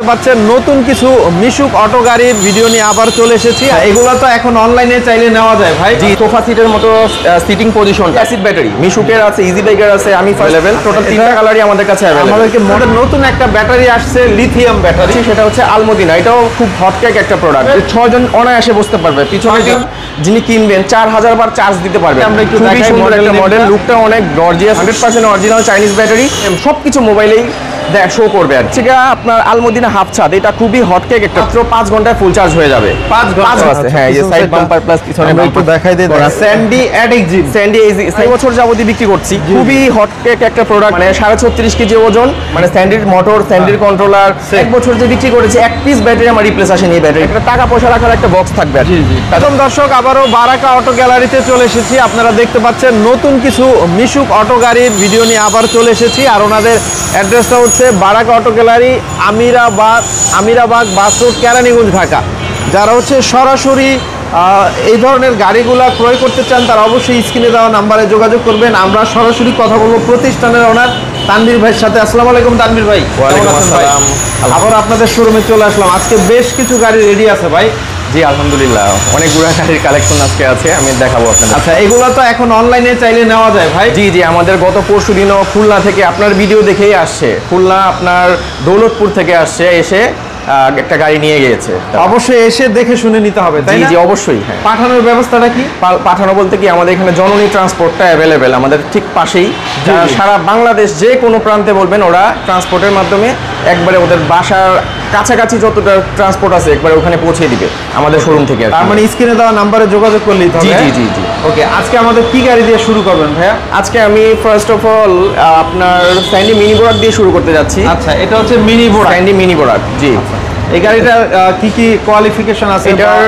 পাচ্ছেন নতুন কিছু মিশুক অটো গাড়ির ভিডিও নিয়ে আবার চলে এসেছি। এগুলো তো এখন অনলাইনে চাইলে নেওয়া যায় ভাই। জি, সোফা সিটের মতো সিটিং পজিশন, অ্যাসিড ব্যাটারি, মিশুকের আছে, ইজি বাইকের আছে, আমি লেভেল টোটাল তিনটা কালারই আমাদের কাছে अवेलेबल। আমাদেরকে মডেল নতুন একটা ব্যাটারি আসছে, লিথিয়াম ব্যাটারি, সেটা হচ্ছে আলমদিনা। এটাও খুব হটকেক একটা প্রোডাক্ট, 6 জন অনায়াসে বসতে পারবে। পিছনে যিনি কিনবেন 4000 বার চার্জ দিতে পারবে। আমরা একটু খুবই দেখাই সুন্দর একটা মডেল, লুকটা অনেক গর্জিয়াস, 100% অরিজিনাল চাইনিজ ব্যাটারি, সবকিছু মোবাইলেই শো করবে। আর ঠিক আপনার আলমদিনা হাফ ছাদ, এটা খুবই হটকেক একটা, মাত্র 5 ঘন্টায় ফুল চার্জ হয়ে যাবে। 5 ঘন্টা আছে। হ্যাঁ, এই যে সাইড বাম্পার প্লাস পিছনে একটু দেখাই দেই। স্যান্ডি অ্যাডিকজিভ, স্যান্ডি 6 বছর যাবতীয় বিক্রি করছি। খুবই হটকেক একটা প্রোডাক্ট, মানে 36.5 কেজি ওজন, মানে স্যান্ডির মোটর, স্যান্ডির কন্ট্রোলার। 1 বছর যে বিক্রি করেছি, এক পিস ব্যাটারি আমার রিপ্লেস আসেনি। এই ব্যাটারি একটা টাকা পয়সা রাখার একটা বক্স থাকবে। জি জি। প্রথম দর্শক, আবারও বারাকা অটো গ্যালারিতে চলে এসেছি। আপনারা দেখতে পাচ্ছেন নতুন কিছু মিশুক অটো গাড়ির ভিডিও নিয়ে আবার চলে এসেছি। আর ওনাদের অ্যাড্রেসটা হচ্ছে Baraka auto gallery, Amirabag bus road, Keraniganj, Dhaka. যারা হচ্ছে সরাসরি এই ধরনের গাড়িগুলা ক্রয় করতে চান, তারা অবশ্যই স্ক্রিনে দেওয়া নাম্বারে যোগাযোগ করবেন। আমরা সরাসরি কথা বলবো প্রতিষ্ঠানের ওনার তানভীর ভাইয়ের সাথে। আসসালামু আলাইকুম তানভীর ভাই। ওয়ালাইকুম আসসালাম। আবার আপনাদের শোরুমে চলে আসলাম। আজকে বেশ কিছু গাড়ি রেডি আছে ভাই। জি আলহামদুলিল্লাহ, অনেকগুলো গাড়ির কালেকশন আজকে আছে, আমি দেখাবো আপনাদের। আচ্ছা, এগুলো তো এখন অনলাইনে চাইলে নেওয়া যায় ভাই। জি জি, আমাদের গত পরশু দিনও খুলনা থেকে আপনার ভিডিও দেখেই আসছে, খুলনা আপনার দৌলতপুর থেকে আসছে, এসে একটা গাড়ি নিয়ে গিয়েছে। অবশ্যই এসে দেখে শুনে নিতে হবে, তাই না? জি অবশ্যই। হ্যাঁ, পাঠানোর ব্যবস্থাটা কি? পাঠানো বলতে কি, আমাদের এখানে জননী ট্রান্সপোর্টটা অ্যাভেলেবেল, আমাদের ঠিক পাশেই। সারা বাংলাদেশ যে কোনো প্রান্তে বলবেন, ওরা ট্রান্সপোর্টের মাধ্যমে একবারে ওদের বাসার কাছাকাছি যতটা ট্রান্সপোর্ট আছে একবারে ওখানে পৌঁছে দিবে আমাদের শোরুম থেকে। তার মানে স্ক্রিনে দেওয়া নাম্বারে যোগাযোগ করলেই হবে। জি জি জি জি। ওকে, আজকে আমাদের কি গাড়ি দিয়ে শুরু করবেন ভাইয়া? আজকে আমি ফার্স্ট অফ অল আপনার স্যান্ডি মিনি বোরাক দিয়ে শুরু করতে যাচ্ছি। আচ্ছা, এটা হচ্ছে মিনি বোরাক। স্যান্ডি মিনি বোরাক, জি। এই গাড়িটা কি কি কোয়ালিফিকেশন আছে? এটার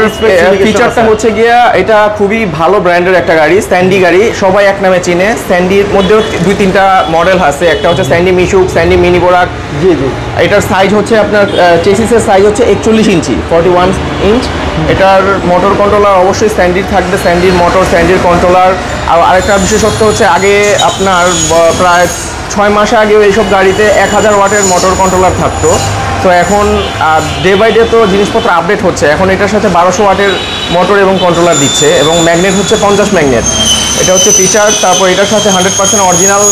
ফিচারটা হচ্ছে গিয়া, এটা খুবই ভালো ব্র্যান্ডের একটা গাড়ি, স্যান্ডি গাড়ি, সবাই এক নামে চিনে। স্যান্ডির মধ্যেও 2-3টা মডেল আছে, একটা হচ্ছে স্যান্ডি মিশুক, স্যান্ডি মিনি বোরাক। জি জি। এটার সাইজ হচ্ছে আপনার চেসিসের সাইজ হচ্ছে 41 ইঞ্চি, 41 ইঞ্চ। এটার মোটর কন্ট্রোলার অবশ্যই স্যান্ডির থাকবে, স্যান্ডির মোটর, স্যান্ডির কন্ট্রোলার। আর আরেকটা বিশেষত্ব হচ্ছে, আগে আপনার প্রায় 6 মাস আগেও এইসব গাড়িতে 1000 ওয়াটের মোটর কন্ট্রোলার থাকতো। তো এখন ডে বাই ডে তো জিনিসপত্র আপডেট হচ্ছে, এখন এটার সাথে 1200 ওয়াটের মোটর এবং কন্ট্রোলার দিচ্ছে, এবং ম্যাগনেট হচ্ছে 50 ম্যাগনেট। এটা হচ্ছে ফিচার। তারপর এটার সাথে 100% অরিজিনাল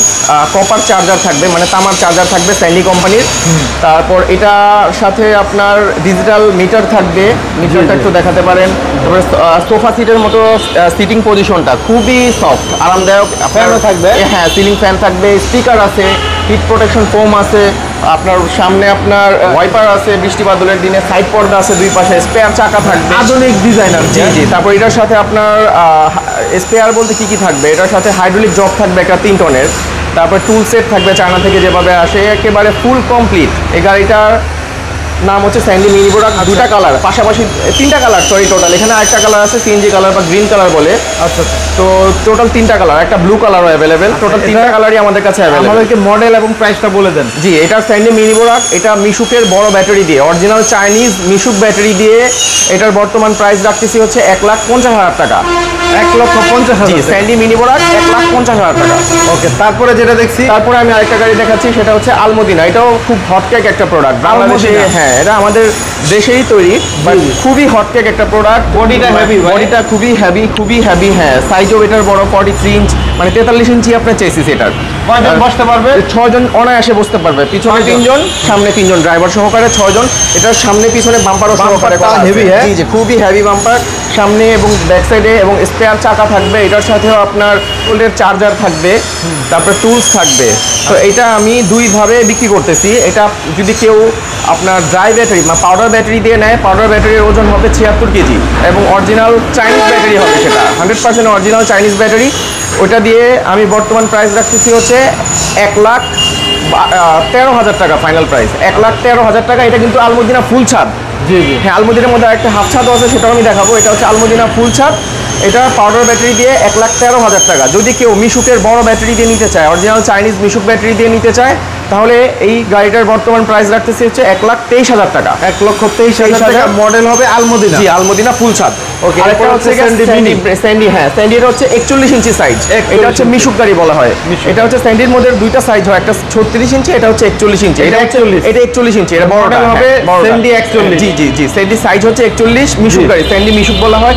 কপার চার্জার থাকবে, মানে তামার চার্জার থাকবে স্যান্ডি কোম্পানির। তারপর এটার সাথে আপনার ডিজিটাল মিটার থাকবে, মিটারটা একটু দেখাতে পারেন। তারপরে সোফা সিটের মতো সিটিং পজিশনটা খুবই সফট, আরামদায়ক। ফ্যানও থাকবে? হ্যাঁ, সিলিং ফ্যান থাকবে, স্পিকার আছে, হিট প্রোটেকশন ফোম আছে, আপনার সামনে আপনার ওয়াইপার আছে, বৃষ্টি বাদলের দিনে সাইড পর্দা আছে, দুই পাশে স্পেয়ার চাকা থাকবে, আধুনিক ডিজাইনার। জি জি। তারপর এটার সাথে আপনার স্পেয়ার বলতে কি কি থাকবে, এটার সাথে হাইড্রোলিক জগ থাকবে একটা 3 টনের। তারপর টুল সেট থাকবে, চায়না থেকে যেভাবে আসে, একেবারে ফুল কমপ্লিট। এই গাড়িটার নাম হচ্ছে স্যান্ডি মিনি বোরাক। 2টা কালার পাশাপাশি, 3টা কালার সরি টোটাল, এখানে আরেকটা কালার আছে সিএনজি কালার বা গ্রিন কালার বলে। আচ্ছা, তো টোটাল 3টা কালার, একটা ব্লু কালারও অ্যাভেলেবেল। টোটাল 3টা কালারই আমাদের কাছে অ্যাভেলেবেল। আমাদেরকে মডেল এবং প্রাইসটা বলে দেন। জি, এটা স্যান্ডি মিনি বোরাক, এটা মিশুকের বড় ব্যাটারি দিয়ে, অরিজিনাল চাইনিজ মিশুক ব্যাটারি দিয়ে। এটার বর্তমান প্রাইস রাখতেছি হচ্ছে 1,50,000 টাকা। 1,50,000। জি, স্যান্ডি মিনি বোরাক 1,50,000 টাকা। ওকে, তারপরে যেটা দেখছি, তারপরে আমি আরেকটা গাড়ি দেখাচ্ছি, সেটা হচ্ছে আলমদিনা। এটাও খুব হটকেক একটা প্রোডাক্ট বাংলাদেশে। হ্যাঁ, এটা আমাদের দেশেই তৈরি, বাট খুবই হটকেক একটা প্রোডাক্ট। বডিটা হেভি, বডিটা খুবই হেভি, খুবই হেভি। হ্যাঁ, সাইজও এটার বড়, 43 ইঞ্চ, মানে 43 ইঞ্চি আপনার চেসিস। এটার কয়জন বসতে পারবে? 6 জন অনায়াসে বসতে পারবে। পিছনে 3 জন, সামনে 3 জন, ড্রাইভার সহকারে 6 জন। এটার সামনে পিছনে বাম্পারও সহকারে করা আছে। হেভি, হ্যাঁ। জি জি, খুবই হেভি বাম্পার সামনে এবং ব্যাক সাইডে, এবং স্পেয়ার চাকা থাকবে। এটার সাথেও আপনার ওল্ডের চার্জার থাকবে, তারপরে টুলস থাকবে। তো এটা আমি 2 ভাবে বিক্রি করতেছি। এটা যদি কেউ আপনার ড্রাই ব্যাটারি বা পাউডার ব্যাটারি দিয়ে নেয়, পাউডার ব্যাটারির ওজন হবে 76 কেজি, এবং অরিজিনাল চাইনিজ ব্যাটারি হবে, সেটা 100% অরিজিনাল চাইনিজ ব্যাটারি। ওটা দিয়ে আমি বর্তমান প্রাইস রাখতেছি হচ্ছে 1,13,000 টাকা ফাইনাল প্রাইস, 1,13,000 টাকা। এটা কিন্তু আলমদিনা ফুল ছাদ। জি জি। হ্যাঁ, আলমদিনার মধ্যে একটা হাফ ছাদও আছে, সেটাও আমি দেখাবো। এটা হচ্ছে আলমদিনা ফুল ছাদ, এটা পাউডার ব্যাটারি দিয়ে 1,13,000 টাকা। যদি কেউ মিশুকের বড় ব্যাটারি দিয়ে নিতে চায়, অরিজিনাল চাইনিজ মিশুক ব্যাটারি দিয়ে নিতে চায়, তাহলে এই গাড়িটার বর্তমান প্রাইস রাখতেছি হচ্ছে 1,23,000 টাকা। 1,23,000 টাকা। মডেল হবে আলমদিনা। জি, আলমদিনা ফুল ছাদ। ওকে, আরেকটা এরপর হচ্ছে স্যান্ডি মিনি। স্যান্ডি, হ্যাঁ স্যান্ডি এটা হচ্ছে 41 ইঞ্চি সাইজ। 41 এটা হচ্ছে মিশুক গাড়ি বলা হয়। মিশুক। এটা হচ্ছে স্যান্ডির মধ্যে দুইটা সাইজ হয়, একটা 36 ইঞ্চি, এটা হচ্ছে 41 ইঞ্চি। এটা 41 এটা 41 ইঞ্চি, এটা বড়টা মডেল হবে বড়টা। স্যান্ডি 41। জি জি জি, স্যান্ডি সাইজ হচ্ছে 41, মিশুক জি। গাড়ি, স্যান্ডি মিশুক বলা হয়।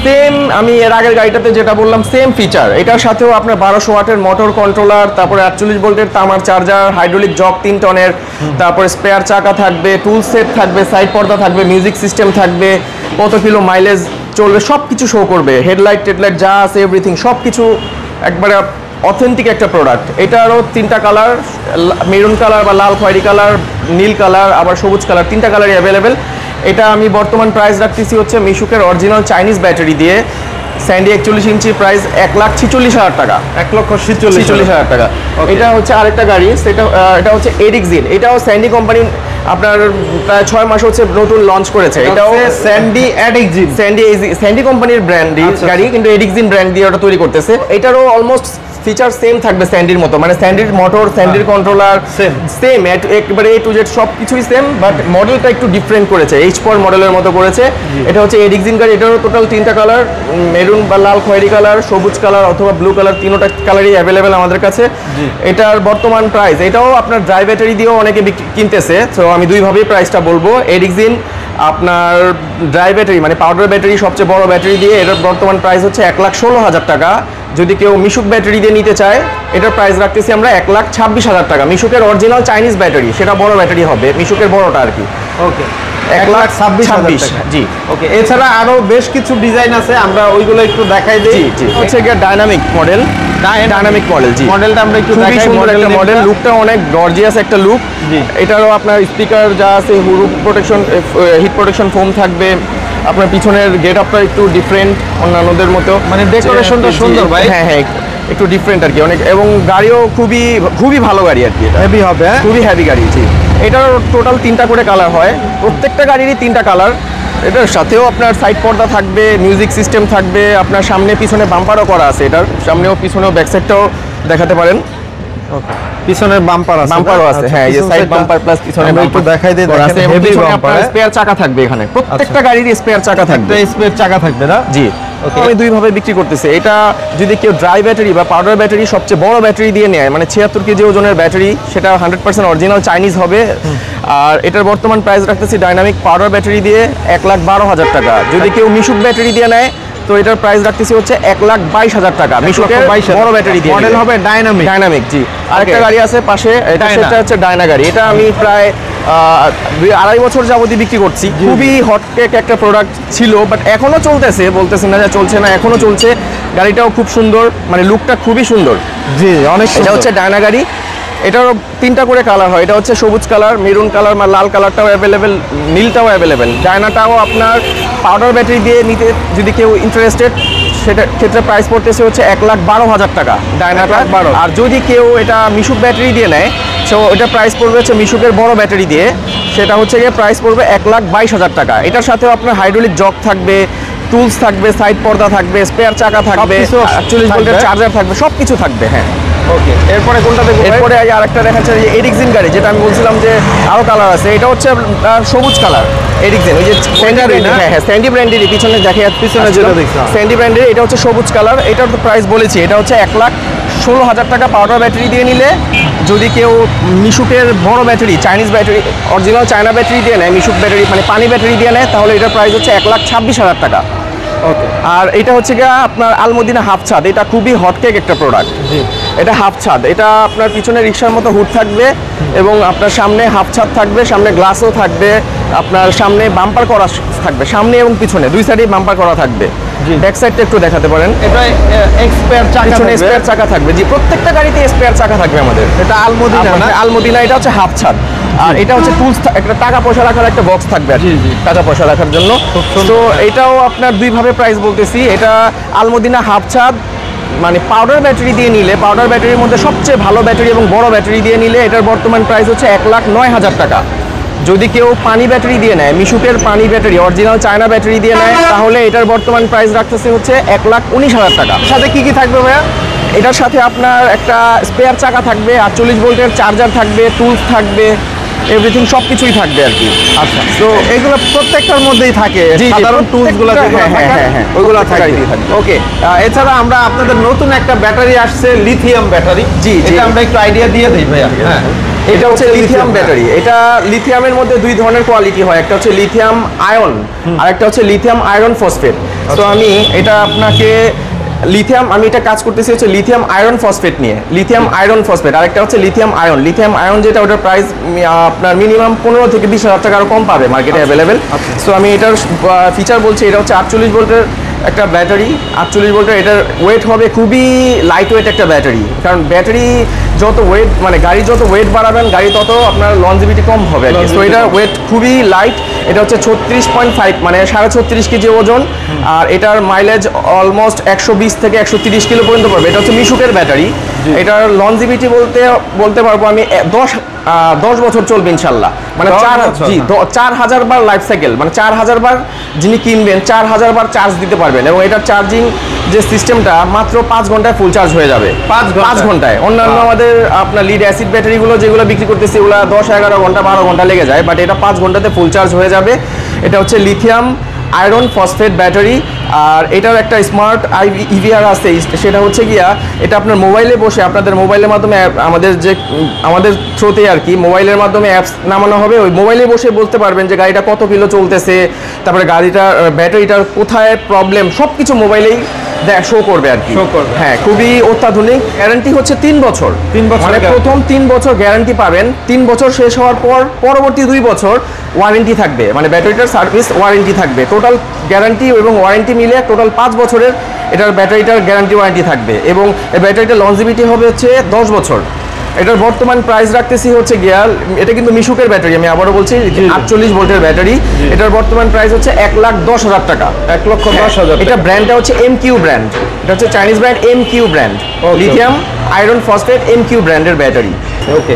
সেম আমি এর আগের গাড়িটাতে যেটা বললাম সেম ফিচার, এটার সাথেও আপনার 1200 ওয়াটের মোটর কন্ট্রোলার, তারপরে 48 ভোল্টের তামার চার্জার, হাইড্রোলিক জগ 3 টনের, তারপরে স্পেয়ার চাকা থাকবে, টুল সেট থাকবে, সাইড পর্দা থাকবে, মিউজিক সিস্টেম থাকবে, কত কিলো মাইলেজ চলবে সব কিছু শো করবে, হেডলাইট টেডলাইট যা আছে এভরিথিং সব কিছু একবারে অথেন্টিক একটা প্রোডাক্ট। এটারও 3টা কালার, মেরুন কালার বা লাল খয়েরি কালার, নীল কালার, আবার সবুজ কালার, 3টা কালারই অ্যাভেলেবেল। এটা আমি বর্তমান প্রাইস রাখতেছি হচ্ছে মিশুকের অরিজিনাল চাইনিজ ব্যাটারি দিয়ে, স্যান্ডি 41 ইঞ্চি, প্রাইস 1,46,000 টাকা। 1,46,000 টাকা। Okay. এটা হচ্ছে আরেকটা গাড়ি, সেটা এটা হচ্ছে এরিক্সিন। এটাও স্যান্ডি কোম্পানি আপনার প্রায় 6 মাস হচ্ছে নতুন লঞ্চ করেছে। এটাও স্যান্ডি এডিক্সিন। স্যান্ডি কোম্পানির ব্র্যান্ড আচ্ছা, গাড়ি, কিন্তু এডিক্সিন ব্র্যান্ড দিয়ে ওটা তৈরি করতেছে। এটারও অলমোস্ট ফিচার সেম থাকবে স্যান্ডির মতো, মানে স্যান্ডির মোটর, স্যান্ডির কন্ট্রোলার সেম, একবারে A to Z সব কিছুই সেম, বাট মডেলটা একটু ডিফারেন্ট করেছে, H4 মডেলের মতো করেছে। এটা হচ্ছে এডিক্সিন গাড়ি। এটারও টোটাল 3টা কালার, মেরুন বা লাল খয়েরি কালার, সবুজ কালার অথবা ব্লু কালার, 3টা কালারই অ্যাভেলেবেল আমাদের কাছে। এটার বর্তমান প্রাইস, এটাও আপনার ড্রাই ব্যাটারি দিয়েও অনেকে কিনতেছে, তো আমি দুইভাবেই প্রাইসটা বলবো। এডিক্সিন আপনার ড্রাই ব্যাটারি মানে পাউডার ব্যাটারি, সবচেয়ে বড় ব্যাটারি দিয়ে, এটার বর্তমান প্রাইস হচ্ছে 1,16,000 টাকা। যদি কেউ মিশুক ব্যাটারি দিয়ে নিতে চায়, এটার প্রাইস রাখতেছি আমরা 1,26,000 টাকা। মিশুকের অরিজিনাল চাইনিজ ব্যাটারি, সেটা বড় ব্যাটারি হবে, মিশুকের বড়টা আর কি। ওকে, 1,26,000 টাকা। জি। ওকে, এছাড়া আরো বেশ কিছু ডিজাইন আছে, আমরা ওইগুলো একটু দেখাই জি দিই। জি, হচ্ছে গিয়ে ডাইনামিক মডেল, ডাইনামিক মডেল। জি, মডেলটা আমরা একটু খুবই দেখাই। সুন্দর একটা মডেল, লুকটা অনেক গর্জিয়াস একটা লুক। জি। এটারও আপনার স্পিকার যা আছে, roof protection, heat protection foam থাকবে। আপনার পিছনের গেট আপটা একটু ডিফারেন্ট অন্যান্যদের মতো, মানে ডেকোরেশনটা জি, সুন্দর ভাই। হ্যাঁ হ্যাঁ, একটু ডিফারেন্ট আর কি অনেক, এবং গাড়িও খুবই খুবই ভালো গাড়ি আর কি, এটা হেভি হবে, হ্যাঁ? খুবই হেভি গাড়ি। জি, এটার টোটাল 3টা করে কালার হয়, প্রত্যেকটা গাড়িরই 3টা কালার। এটার সাথেও আপনার সাইড পর্দা থাকবে, মিউজিক সিস্টেম থাকবে, আপনার সামনে পিছনে বাম্পারও করা আছে, এটার সামনেও পিছনেও ব্যাক সাইডটাও দেখাতে পারেন। ওকে, পিছনের বাম্পার আছে, বাম্পারও আছে, হ্যাঁ, এই সাইড বাম্পার প্লাস পিছনে আমরা একটু দেখাই দিই, করা আছে, দেখেন এবং হেভি পিছনে বাম্পার। আপনার স্পেয়ার চাকা থাকবে এখানে, প্রত্যেকটা গাড়ির স্পেয়ার চাকা থাকবে। একটা স্পেয়ার চাকা থাকবে না? জি, Okay. আমি দুইভাবে বিক্রি করতেছি। এটা যদি কেউ ড্রাই ব্যাটারি বা পাউডার ব্যাটারি সবচেয়ে বড় ব্যাটারি দিয়ে নেয়, মানে 76 কেজি ওজনের ব্যাটারি, সেটা 100% অরিজিনাল চাইনিজ হবে। আর এটার বর্তমান প্রাইস রাখতেছি ডাইনামিক পাউডার ব্যাটারি দিয়ে 1,12,000 টাকা। যদি কেউ মিশুক ব্যাটারি দিয়ে নেয়, তো এটার প্রাইস রাখতেছি হচ্ছে 1,22,000 টাকা। মিশুকের বড় ব্যাটারি দিয়ে মডেল হবে ডাইনামিক। ডাইনামিক। জি, আরেকটা গাড়ি আছে পাশে, এটা ডায়না। সেটা হচ্ছে ডায়না গাড়ি। এটা আমি প্রায় 2-2.5 বছর যাবতই বিক্রি করছি। খুবই হটকেক একটা প্রোডাক্ট ছিল, বাট এখনো চলতেছে, বলতেছি না যে চলছে না, এখনো চলছে। গাড়িটাও খুব সুন্দর, মানে লুকটা খুবই সুন্দর। জি, অনেক এটা সুন্দর। হচ্ছে ডায়না গাড়ি। এটারও 3টা করে কালার হয়, এটা হচ্ছে সবুজ কালার, মেরুন কালার, বা লাল কালারটাও অ্যাভেলেবেল, নীলটাও অ্যাভেলেবেল। ডায়নাটাও আপনার পাউডার ব্যাটারি দিয়ে নিতে যদি কেউ ইন্টারেস্টেড, সেটার ক্ষেত্রে প্রাইস পড়তেছে হচ্ছে 1,12,000 টাকা ডায়নাটা। 1,12,000 আর যদি কেউ এটা মিশুক ব্যাটারি দিয়ে নেয়, সো এটা প্রাইস পড়বে হচ্ছে মিশুকের বড় ব্যাটারি দিয়ে, সেটা হচ্ছে গিয়ে প্রাইস পড়বে 1,22,000 টাকা। এটার সাথেও আপনার হাইড্রোলিক জগ থাকবে, টুলস থাকবে, সাইড পর্দা থাকবে, স্পেয়ার চাকা থাকবে, সবকিছু 48 ভোল্টের থাকবে। চার্জার থাকবে, সব কিছু থাকবে। হ্যাঁ, ওকে, এরপরে কোনটা দেখবো? এরপরে আগে আরেকটা দেখাচ্ছে যে এরিক্সিন গাড়ি, যেটা আমি বলছিলাম যে আরো কালার আছে। এটা হচ্ছে সবুজ কালার এরিক্সিন, ওই যে স্যান্ডি ব্র্যান্ড, না? হ্যাঁ হ্যাঁ, স্যান্ডি ব্র্যান্ডের পিছনে দেখে, পিছনে যেটা দেখছিলাম। স্যান্ডি ব্র্যান্ডের, এটা হচ্ছে সবুজ কালার। এটার তো প্রাইস বলেছি, এটা হচ্ছে 1,16,000 টাকা পাউডার ব্যাটারি দিয়ে নিলে। যদি কেউ মিশুকের বড় battery, Chinese battery, original China battery দিয়ে নেয়, মিশুক ব্যাটারি মানে পানি ব্যাটারি দিয়ে নেয়, তাহলে এটার প্রাইস হচ্ছে 1,26,000 টাকা। ওকে, আর এটা হচ্ছে গিয়ে আপনার আলমদিনা হাফ ছাদ, এটা খুবই হটকেক একটা প্রোডাক্ট। জি। এটা হাফ ছাদ, এটা আপনার পিছনে রিক্সার মতো হুড থাকবে, এবং আপনার সামনে হাফ ছাদ থাকবে, সামনে গ্লাসও থাকবে, আপনার সামনে বাম্পার করা থাকবে, সামনে এবং পিছনে দুই সাইডে বাম্পার করা থাকবে। জি। ব্যাক সাইডটা একটু দেখাতে পারেন। এটা এক্সপায়ার চাকা পিছনে থাকবে। স্পেয়ার চাকা থাকবে। জি, প্রত্যেকটা গাড়িতে স্পেয়ার চাকা থাকবে আমাদের। এটা আলমদিনা না? আলমদিনা, এটা হচ্ছে হাফ ছাদ। আর এটা হচ্ছে টুলস, একটা টাকা পয়সা রাখার একটা বক্স থাকবে আর কি, জি, জি। টাকা পয়সা রাখার জন্য। খুব সুন্দর। তো এটাও আপনার দুইভাবে প্রাইস বলতেছি। এটা আলমদিনা হাফ ছাদ, মানে পাউডার ব্যাটারি দিয়ে নিলে, পাউডার ব্যাটারির মধ্যে সবচেয়ে ভালো ব্যাটারি এবং বড় ব্যাটারি দিয়ে নিলে, এটার বর্তমান প্রাইস হচ্ছে 1,09,000 টাকা। যদি কেউ পানি ব্যাটারি দিয়ে নেয়, মিশুকের পানি ব্যাটারি, অরিজিনাল চায়না ব্যাটারি দিয়ে নেয়, তাহলে এটার বর্তমান প্রাইস রাখতেছে হচ্ছে 1,19,000 টাকা। সাথে কি কি থাকবে ভাইয়া? এটার সাথে আপনার একটা স্পেয়ার চাকা থাকবে, 48 ভোল্টের চার্জার থাকবে, টুলস থাকবে, এভরিথিং সবকিছুই থাকবে আর কি। আচ্ছা, তো এগুলো প্রত্যেকটার মধ্যেই থাকে জি, সাধারণ টুলস গুলো যেগুলো হ্যাঁ, থাকে, হ্যাঁ, হ্যাঁ, ওইগুলো প্রত্যেকটা থাকবে। গাড়িতেই থাকবে। ওকে, এছাড়া আমরা আপনাদের নতুন একটা ব্যাটারি আসছে, লিথিয়াম ব্যাটারি। জি, জি। এটা আমরা একটু আইডিয়া দিয়ে দিই ভাইয়া। হ্যাঁ, এটা হচ্ছে লিথিয়াম ব্যাটারি। এটা লিথিয়ামের মধ্যে দুই ধরনের কোয়ালিটি হয়, একটা হচ্ছে লিথিয়াম আয়ন আর একটা হচ্ছে লিথিয়াম আয়রন ফসফেট। তো আমি এটা আপনাকে আমি এটা কাজ করতেছি হচ্ছে লিথিয়াম আয়রন ফসফেট নিয়ে, লিথিয়াম আয়রন ফসফেট। আর একটা হচ্ছে লিথিয়াম আয়ন। লিথিয়াম আয়ন যেটা, ওটার প্রাইস আপনার মিনিমাম 15 থেকে 20 হাজার টাকার কম পাবে মার্কেটে অ্যাভেলেবেল। সো আমি এটার ফিচার বলছি, এটা হচ্ছে 48 ভোল্টের একটা ব্যাটারি। 48 ভোল্টের, এটার ওয়েট হবে খুবই লাইট ওয়েট একটা ব্যাটারি। কারণ ব্যাটারি যত ওয়েট, মানে গাড়ি যত ওয়েট বাড়াবেন গাড়ি তত আপনার লঞ্জিভিটি কম হবে আর কি। সো এটার ওয়েট খুবই লাইট। এটা হচ্ছে 36.5 মানে 36.5 কেজি ওজন। আর এটার মাইলেজ অলমোস্ট 120 থেকে 130 কিলো পর্যন্ত পড়বে। এটা হচ্ছে মিশুকের ব্যাটারি। এটার লঞ্জিভিটি বলতে পারবো আমি 10 বছর চলবে ইনশাল্লাহ। মানে 4000 বার লাইফ সাইকেল, মানে 4000 বার যিনি কিনবেন 4000 বার চার্জ দিতে পারবেন। এবং এটার চার্জিং যে সিস্টেমটা মাত্র 5 ঘন্টায় ফুল চার্জ হয়ে যাবে। 5 ঘন্টায়। অন্যান্য আমাদের আপনার লিড অ্যাসিড ব্যাটারিগুলো যেগুলো বিক্রি করতেছে ওগুলো 10-11 ঘন্টা 12 ঘন্টা লেগে যায়, বাট এটা 5 ঘন্টাতে ফুল চার্জ হয়ে যাবে। এটা হচ্ছে লিথিয়াম আয়রন ফসফেট ব্যাটারি। আর এটার একটা স্মার্ট ইভিআর আছে, সেটা হচ্ছে গিয়া এটা আপনার মোবাইলে বসে আপনাদের মোবাইলের মাধ্যমে আমাদের থ্রোতে আর কি মোবাইলের মাধ্যমে অ্যাপস নামানো হবে। ওই মোবাইলে বসে বলতে পারবেন যে গাড়িটা কত কিলো চলতেছে, তারপরে গাড়িটার ব্যাটারিটার কোথায় প্রবলেম, সব কিছু মোবাইলেই শো করবে আর কি। হ্যাঁ, খুবই অত্যাধুনিক। গ্যারান্টি হচ্ছে 3 বছর। 3 বছর, মানে প্রথম 3 বছর গ্যারান্টি পাবেন। 3 বছর শেষ হওয়ার পর পরবর্তী 2 বছর ওয়ারেন্টি থাকবে, মানে ব্যাটারিটার সার্ভিস ওয়ারেন্টি থাকবে। টোটাল গ্যারান্টি এবং ওয়ারেন্টি মিলে টোটাল 5 বছরের এটার ব্যাটারিটার গ্যারান্টি ওয়ারেন্টি থাকবে। এবং এই ব্যাটারিটার লঞ্জিভিটি হবে হচ্ছে 10 বছর। এটার বর্তমান প্রাইস রাখতেছি হচ্ছে গিয়া, এটা কিন্তু মিশুকের ব্যাটারি, আমি আবারও বলছি 48 ভোল্টের ব্যাটারি। এটার বর্তমান প্রাইস হচ্ছে 1,10,000 টাকা। 1,10,000। এটা ব্র্যান্ডটা হচ্ছে এমকিউ ব্র্যান্ড। এটা হচ্ছে Chinese brand MQ brand, lithium iron phosphate MQ ব্র্যান্ডের ব্যাটারি। ওকে,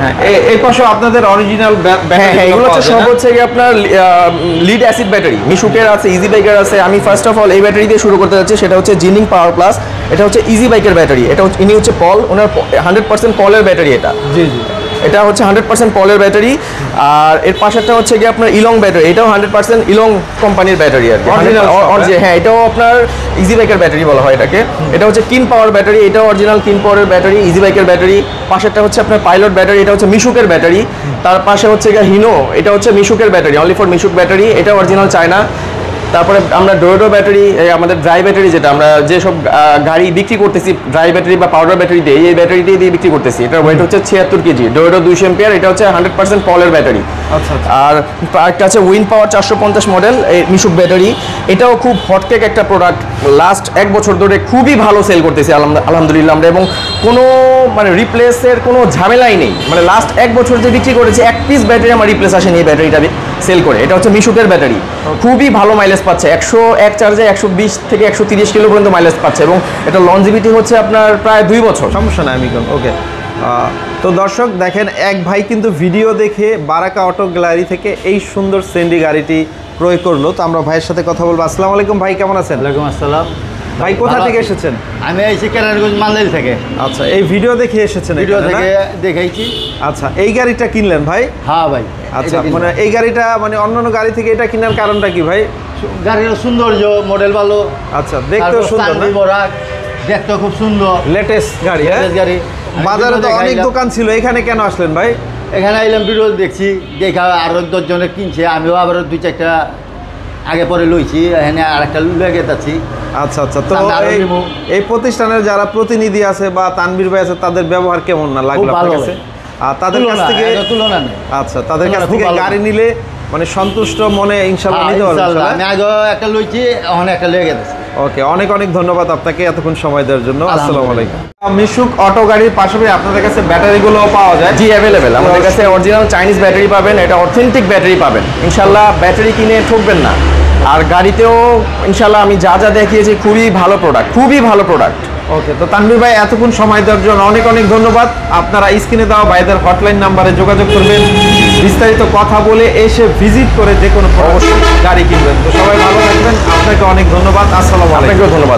হ্যাঁ, এই পাশে আপনাদের অরিজিনাল হ্যাঁ, এগুলো হচ্ছে সব হচ্ছে কি আপনার লিড অ্যাসিড ব্যাটারি। মিশুকের আছে, ইজি বাইকের আছে। আমি ফার্স্ট অফ অল এই ব্যাটারি দিয়ে শুরু করতে যাচ্ছি, সেটা হচ্ছে জিনিং পাওয়ার প্লাস। এটা হচ্ছে ইজি বাইকের ব্যাটারি। এটা ইনি হচ্ছে পল, ওনার 100% পলের ব্যাটারি এটা। জি জি, এটা হচ্ছে 100% পলের ব্যাটারি। আর এর পাশেরটা হচ্ছে গিয়ে আপনার ইলং ব্যাটারি। এটাও 100% ইলং কোম্পানির ব্যাটারি আর কি। হ্যাঁ, এটাও আপনার ইজি বাইকের ব্যাটারি বলা হয় এটাকে। এটা হচ্ছে কিন পাওয়ার ব্যাটারি। এটাও অরিজিনাল কিন পাওয়ারের ব্যাটারি, ইজি বাইকের ব্যাটারি। পাশেরটা হচ্ছে আপনার পাইলট ব্যাটারি। এটা হচ্ছে মিশুকের ব্যাটারি। তার পাশে হচ্ছে গিয়ে হিনো, এটা হচ্ছে মিশুকের battery, only for Mishuk battery. এটা অরিজিনাল চায়না। তারপরে আমরা ডোয়েডো ব্যাটারি, আমাদের ড্রাই ব্যাটারি, যেটা আমরা যেসব গাড়ি বিক্রি করতেছি ড্রাই ব্যাটারি বা পাউডার ব্যাটারি দিয়ে, এই ব্যাটারিটি দিয়ে বিক্রি করতেছি। এটার ওয়েট হচ্ছে 76 কেজি। ডোয়েডো 200 এম্পিয়ার। এটা হচ্ছে 100% পলের ব্যাটারি। আচ্ছা। আর একটা আছে উইন পাওয়ার 450 মডেল, এই মিশুক ব্যাটারি। এটাও খুব হটকেক একটা প্রোডাক্ট। লাস্ট 1 বছর ধরে খুবই ভালো সেল করতেছি আলহামদুলিল্লাহ আমরা। এবং কোনো মানে রিপ্লেসের কোনো ঝামেলাই নেই। মানে লাস্ট 1 বছর যে বিক্রি করেছি, 1 পিস ব্যাটারি আমার রিপ্লেস আসেনি এই ব্যাটারিটা সেল করে। এটা হচ্ছে মিশুকের ব্যাটারি। খুবই ভালো মাইলেজ পাচ্ছে। 101 চার্জে 120 থেকে 130 কিলো পর্যন্ত মাইলেজ পাচ্ছে। এবং এটা লঞ্জিভিটি হচ্ছে আপনার প্রায় 2 বছর। সমস্যা নাই আমি ওকে। তো দর্শক দেখেন, এক ভাই কিন্তু ভিডিও দেখে বারাকা অটো গ্যালারি থেকে এই সুন্দর সেন্ডি গাড়িটি ক্রয় করলো। তো আমরা ভাইয়ের সাথে কথা বলবো। আসসালামু আলাইকুম ভাই, কেমন আছেন? ওয়ালাইকুম আসসালাম। ভাই কোথা থেকে এসেছেন? আমি আইছি কেরানীগঞ্জ মালদাইল থেকে। আচ্ছা, এই ভিডিও দেখে এসেছেন? ভিডিও এখানে না? থেকে দেখাইছি। আচ্ছা, এই গাড়িটা কিনলেন ভাই? হ্যাঁ ভাই। আচ্ছা, মানে এই গাড়িটা মানে অন্যান্য গাড়ি থেকে এটা কেনার কারণটা কি ভাই? গাড়ির সৌন্দর্য, মডেল ভালো। আচ্ছা, দেখতেও সুন্দর না? দেখতে খুব সুন্দর, লেটেস্ট গাড়ি। হ্যাঁ, লেটেস্ট গাড়ি। বাজারে তো অনেক দোকান ছিল, এখানে কেন আসলেন ভাই? এখানে আইলাম, ভিডিও দেখছি, দেখা আরো 10 জনে কিনছে, আমিও আবার 2-4টা আগে পরে লইছি, এখানে আরেকটা লেগে যাচ্ছি। আচ্ছা আচ্ছা, তো এই প্রতিষ্ঠানের যারা প্রতিনিধি আছে বা তানভীর ভাই আছে, তাদের ব্যবহার কেমন না লাগলো আপনার কাছে? আর তাদের কাছ থেকে তুলনা নেই। আচ্ছা, তাদের কাছ থেকে গাড়ি নিলে মানে সন্তুষ্ট মনে ইনশাআল্লাহ নিতে পারবেন। আমি আগে একটা লইছি, এখন একটা লেগে গেছে। ওকে, অনেক অনেক ধন্যবাদ আপনাকে এতক্ষণ সময় দেওয়ার জন্য। আসসালামু আলাইকুম। মিশুক অটো গাড়ির পাশাপাশি আপনাদের কাছে ব্যাটারিগুলো পাওয়া যায়? জি, অ্যাভেলেবেল। আমাদের কাছে অরিজিনাল চাইনিজ ব্যাটারি পাবেন। এটা অথেন্টিক ব্যাটারি পাবেন ইনশাল্লাহ। ব্যাটারি কিনে ঠকবেন না। আর গাড়িতেও ইনশাল্লাহ আমি যা যা দেখিয়েছি খুবই ভালো প্রোডাক্ট, খুবই ভালো প্রোডাক্ট। ওকে, তো তানভীর ভাই এতক্ষণ সময় দেওয়ার জন্য অনেক অনেক ধন্যবাদ। আপনারা স্ক্রিনে দেওয়া ভাইদের হটলাইন নাম্বারে যোগাযোগ করবেন, বিস্তারিত কথা বলে এসে ভিজিট করে যে কোনো অবশ্যই গাড়ি কিনবেন। তো সবাই ভালো থাকবেন, আপনাকে অনেক ধন্যবাদ। আসসালামু আলাইকুম। আপনাকেও ধন্যবাদ।